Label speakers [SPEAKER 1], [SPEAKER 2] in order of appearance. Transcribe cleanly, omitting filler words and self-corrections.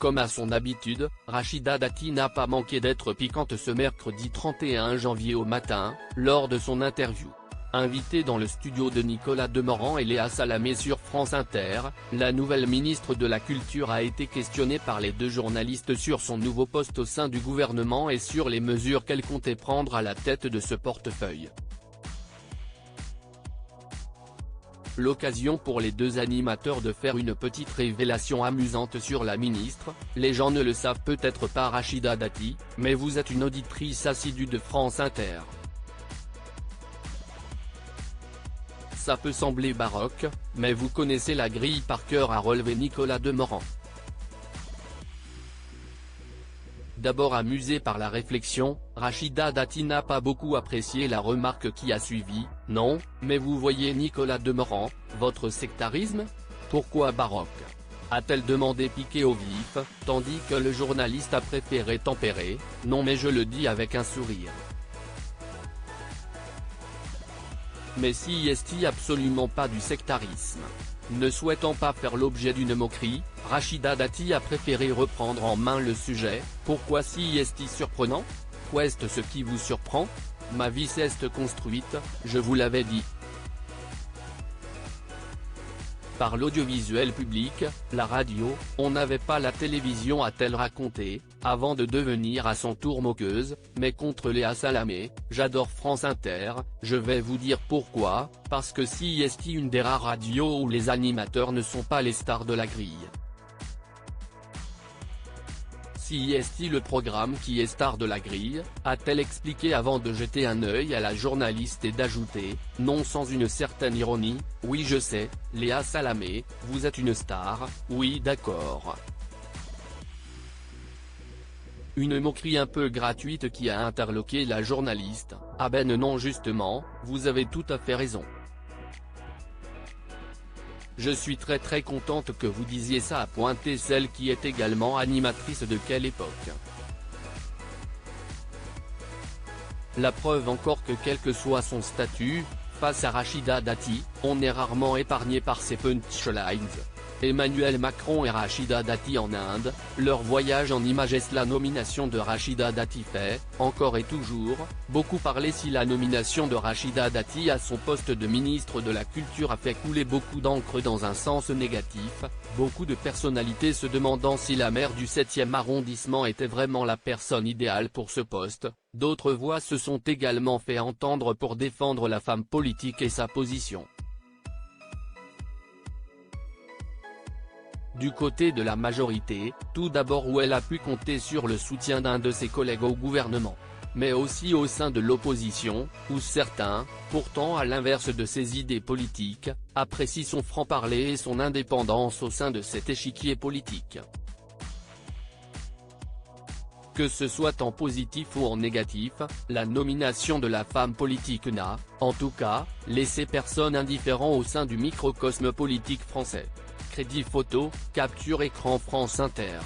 [SPEAKER 1] Comme à son habitude, Rachida Dati n'a pas manqué d'être piquante ce mercredi 31 janvier au matin, lors de son interview. Invitée dans le studio de Nicolas Demorand et Léa Salamé sur France Inter, la nouvelle ministre de la Culture a été questionnée par les deux journalistes sur son nouveau poste au sein du gouvernement et sur les mesures qu'elle comptait prendre à la tête de ce portefeuille. L'occasion pour les deux animateurs de faire une petite révélation amusante sur la ministre. Les gens ne le savent peut-être pas, Rachida Dati, mais vous êtes une auditrice assidue de France Inter. Ça peut sembler baroque, mais vous connaissez la grille par cœur, a relevé Nicolas Demorand. D'abord amusé par la réflexion, Rachida Dati n'a pas beaucoup apprécié la remarque qui a suivi. Non, mais vous voyez Nicolas Demorand, votre sectarisme ? Pourquoi baroque ? A-t-elle demandé piqué au vif, tandis que le journaliste a préféré tempérer. Non, mais je le dis avec un sourire. Mais si est-il absolument pas du sectarisme. Ne souhaitant pas faire l'objet d'une moquerie, Rachida Dati a préféré reprendre en main le sujet. Pourquoi si est-il surprenant ? Qu'est-ce ce qui vous surprend ? Ma vie s'est construite, je vous l'avais dit. Par l'audiovisuel public, la radio, on n'avait pas la télévision, a-t-elle raconté, avant de devenir à son tour moqueuse, mais contre Léa Salamé. J'adore France Inter, je vais vous dire pourquoi, parce que si est une des rares radios où les animateurs ne sont pas les stars de la grille. Si est le programme qui est star de la grille, a-t-elle expliqué avant de jeter un œil à la journaliste et d'ajouter, non sans une certaine ironie, oui je sais, Léa Salamé, vous êtes une star, oui d'accord. Une moquerie un peu gratuite qui a interloqué la journaliste. Ah ben non, justement, vous avez tout à fait raison. Je suis très contente que vous disiez ça, a pointé celle qui est également animatrice de Quelle époque. La preuve encore que quel que soit son statut, face à Rachida Dati, on est rarement épargné par ses punchlines. Emmanuel Macron et Rachida Dati en Inde, leur voyage en images. Est-ce la nomination de Rachida Dati fait, encore et toujours, beaucoup parler? Si la nomination de Rachida Dati à son poste de ministre de la Culture a fait couler beaucoup d'encre dans un sens négatif, beaucoup de personnalités se demandant si la maire du 7e arrondissement était vraiment la personne idéale pour ce poste, d'autres voix se sont également fait entendre pour défendre la femme politique et sa position. Du côté de la majorité, tout d'abord où elle a pu compter sur le soutien d'un de ses collègues au gouvernement. Mais aussi au sein de l'opposition, où certains, pourtant à l'inverse de ses idées politiques, apprécient son franc-parler et son indépendance au sein de cet échiquier politique. Que ce soit en positif ou en négatif, la nomination de la femme politique n'a, en tout cas, laissé personne indifférent au sein du microcosme politique français. Crédit photo, capture écran France Inter.